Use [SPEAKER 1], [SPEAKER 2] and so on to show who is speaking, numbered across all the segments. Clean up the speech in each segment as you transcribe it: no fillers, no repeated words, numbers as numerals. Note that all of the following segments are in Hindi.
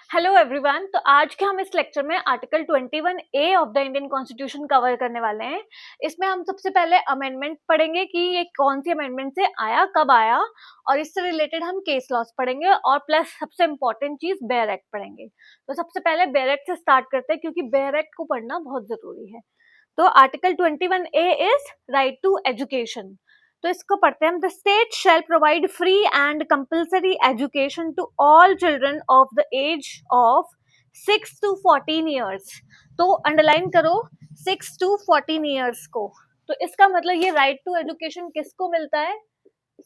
[SPEAKER 1] Hello everyone. तो आज के हम इस लेक्चर में article 21A of the Indian constitution cover करने वाले हैं। इसमें हम सबसे पहले अमेंडमेंट पढ़ेंगे कि ये कौन सी अमेंडमेंट से आया, कब आया, और इससे रिलेटेड हम केस लॉस पढ़ेंगे और प्लस सबसे इम्पोर्टेंट चीज बेयर एक्ट पढ़ेंगे। तो सबसे पहले बेयर एक्ट से स्टार्ट करते हैं क्योंकि बेयर एक्ट को पढ़ना बहुत जरूरी है। तो article 21A is right to education. तो इसको पढ़ते हैं हम। The state shall provide free and compulsory education to all children of the age of 6 to 14 years. तो अंडरलाइन करो 6 to 14 ईयर्स को। तो इसका मतलब ये राइट टू एजुकेशन किसको मिलता है?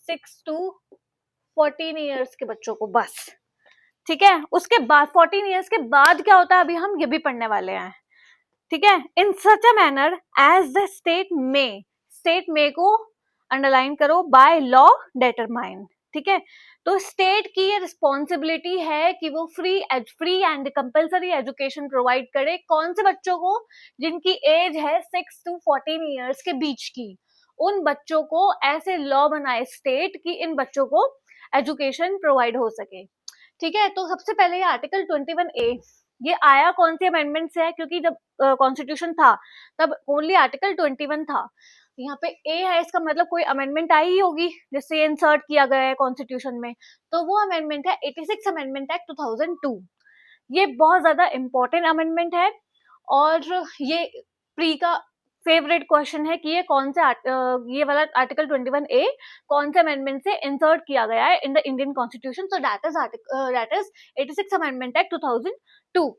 [SPEAKER 1] 6 to 14 ईयर्स के बच्चों को बस। ठीक है, उसके बाद 14 ईयर्स के बाद क्या होता है अभी हम ये भी पढ़ने वाले हैं। ठीक है, in such a manner as the state may को अंडरलाइन करो बाय लॉ डिटरमाइन। ठीक है, तो स्टेट की ये रिस्पॉन्सिबिलिटी है कि वो free and compulsory education provide करे। कौन से बच्चों को? जिनकी एज है 6 to 14 ईयर्स के बीच की। उन बच्चों को ऐसे लॉ बनाए स्टेट कि इन बच्चों को एजुकेशन प्रोवाइड हो सके। ठीक है, तो सबसे पहले ये आर्टिकल 21A ये आया कौन सी अमेंडमेंट से है? क्योंकि जब कॉन्स्टिट्यूशन था तब ओनली आर्टिकल 21 था। यहाँ पे ए है, इसका मतलब कोई अमेंडमेंट आई ही होगी जिससे इंसर्ट किया गया है कॉन्स्टिट्यूशन में। तो वो अमेंडमेंट है 86 अमेंडमेंट एक्ट 2002। ये बहुत ज्यादा इंपॉर्टेंट अमेंडमेंट है और ये प्री का फेवरेट क्वेश्चन है कि ये कौन से ये वाला आर्टिकल 21A कौन से अमेंडमेंट से इंसर्ट किया गया है इन द इंडियन कॉन्स्टिट्यूशन। तो दैट इज 86 अमेंडमेंट एक्ट 2002।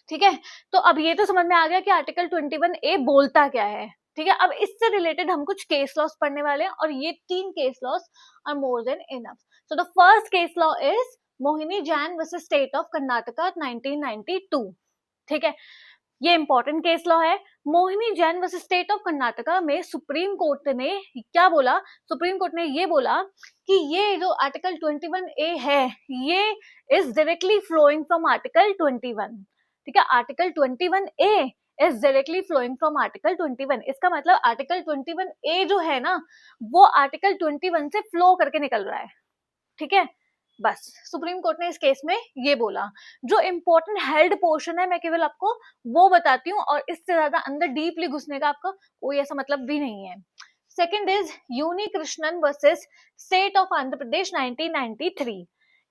[SPEAKER 1] ठीक है, तो अब ये तो समझ में आ गया कि आर्टिकल 21A बोलता क्या है। ठीक है, अब इससे रिलेटेड हम कुछ केस लॉस पढ़ने वाले हैं और ये 3 case laws are more than enough. So the first case law is Mohini Jain versus state of Karnataka 1992। ठीक है, ये इंपॉर्टेंट केस लॉ है। Mohini Jain versus state of Karnataka में सुप्रीम कोर्ट ने क्या बोला? सुप्रीम कोर्ट ने ये बोला कि ये जो आर्टिकल 21A है ये is directly flowing from article 21। ठीक है, article 21A is directly flowing from article 21। इसका मतलब आर्टिकल 21A जो है ना वो आर्टिकल 21 से फ्लो करके निकल रहा है। ठीक है, बस सुप्रीम कोर्ट ने इस केस में ये बोला। जो इंपॉर्टेंट हेल्ड पोर्शन है मैं केवल आपको वो बताती हूँ और इससे ज्यादा अंदर डीपली घुसने का आपका कोई ऐसा मतलब भी नहीं है। Second is Unni Krishnan versus state of Andhra Pradesh 1993।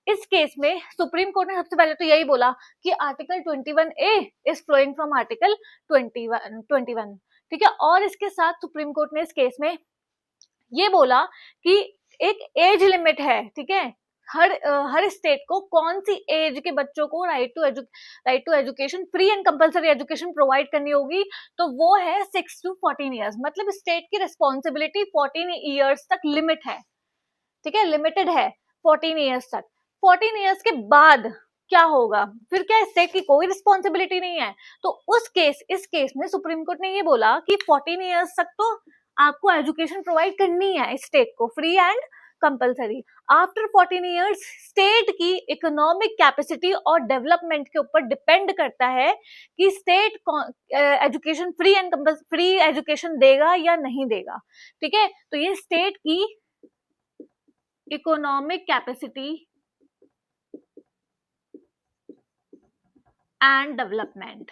[SPEAKER 1] इस केस में सुप्रीम कोर्ट ने सबसे पहले तो यही बोला कि article 21A is flowing from article 21। ठीक है, और इसके साथ सुप्रीम कोर्ट ने इस केस में ये बोला कि एक एज लिमिट है। ठीक है, हर स्टेट को कौन सी एज के बच्चों को right to education, free and compulsory education provide करनी होगी। तो वो है 6 to 14 ईयर्स। मतलब स्टेट की रिस्पॉन्सिबिलिटी 14 ईयर्स तक लिमिट है। ठीक है, लिमिटेड है 14 ईयर्स तक। 14 ईयर्स के बाद क्या होगा? फिर क्या स्टेट की कोई रिस्पॉन्सिबिलिटी नहीं है? तो इस केस में सुप्रीम कोर्ट ने ये बोला कि 14 ईयर्स तक तो आपको एजुकेशन प्रोवाइड करनी है स्टेट को, free and compulsory. After 14 years state की इकोनॉमिक कैपेसिटी और डेवलपमेंट के ऊपर डिपेंड करता है कि स्टेट एजुकेशन फ्री एजुकेशन देगा या नहीं देगा। ठीक है, तो ये स्टेट की इकोनॉमिक कैपेसिटी एंड डेवलपमेंट,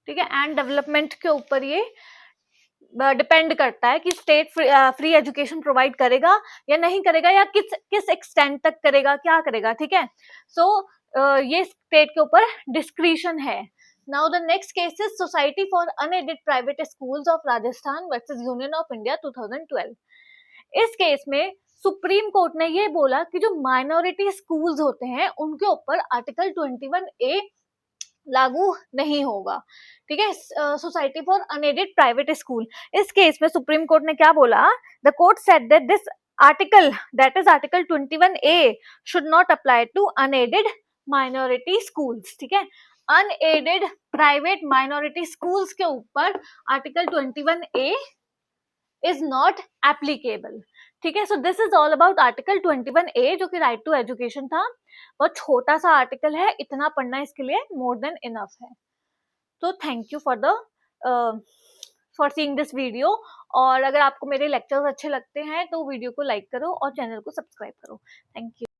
[SPEAKER 1] ठीक है, एंड डेवलपमेंट के ऊपर ये डिपेंड करता है कि स्टेट फ्री एजुकेशन प्रोवाइड करेगा या नहीं करेगा, या किस एक्सटेंट तक करेगा, क्या करेगा। ठीक है, सो ये स्टेट के ऊपर डिस्क्रिशन है। Now the next case is society for unaided private schools of Rajasthan versus union of India 2012। इस केस में सुप्रीम कोर्ट ने ये बोला कि जो माइनॉरिटी स्कूल्स होते हैं उनके ऊपर आर्टिकल 21A लागू नहीं होगा। ठीक है, society for unaided private school. इस केस में सुप्रीम कोर्ट ने क्या बोला? The court said that this article, that is article 21A should not apply to unaided minority schools. ठीक है, अनएडेड प्राइवेट माइनॉरिटी स्कूल्स के ऊपर article 21A is not applicable. ठीक है, so this is all about article 21A जो कि राइट टू एजुकेशन था। बहुत छोटा सा आर्टिकल है, इतना पढ़ना इसके लिए मोर देन इनफ है। तो thank you for seeing this video. और अगर आपको मेरे लेक्चर्स अच्छे लगते हैं तो वीडियो को लाइक करो और चैनल को सब्सक्राइब करो। Thank you.